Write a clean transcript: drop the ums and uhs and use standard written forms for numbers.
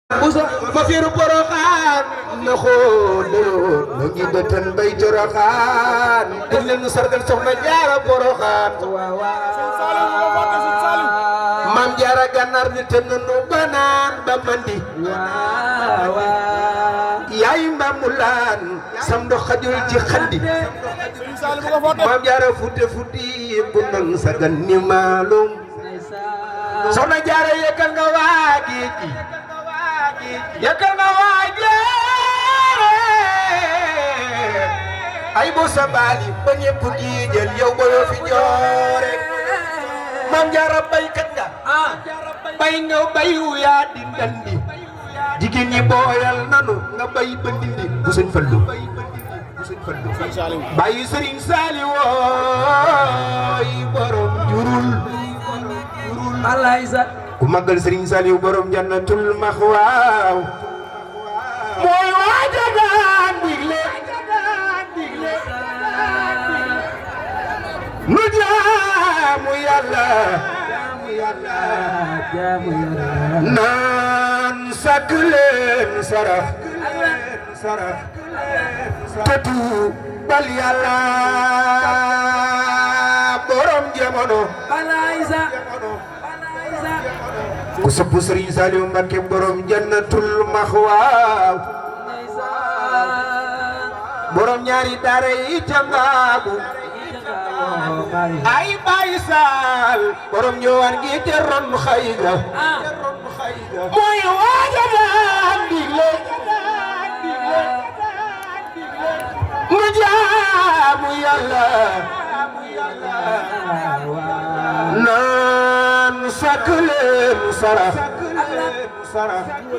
Musa fakiru Porokhane na xooloo na ngi dëtën bay Porokhane def leen nu sargal soxna Jaara Porokhane Maam Jaara Gànnaar ni tën nu banaan ba mandi yaay Mbamulaan sam ndox xajul ci xandi Maam Jaara futte futti bu nang sagan ni maalum soxna Jaara yekkal nga waa géej gi yakal na waaje ay bo sabali ba ñepp gi jël yow boyo fi joore Maam Jaara baykat nga bay nga bayu yaa di ndandi jigéen ñi booyal nanu nga bay ba ndindi bu sëñ Fallu bayu Sëriñ Saali wooy borom jurul alaysa ku magal Sëriñ Saaliw borom jannatul maxwaaw mooy waaja daan digle nu jaamu Yàlla naan sakk leen sarax tetu bal Yàlla borom jamono ku sopp Sëriñ Saaliw Mbàkke borom jannatul maxwaaw borom ñaari daara yi tangaabu ay Baay Saal borom ñëwaan gi te ron xayga mooy waaja daan digle nu jaamu Yàlla naan sakk leen sarax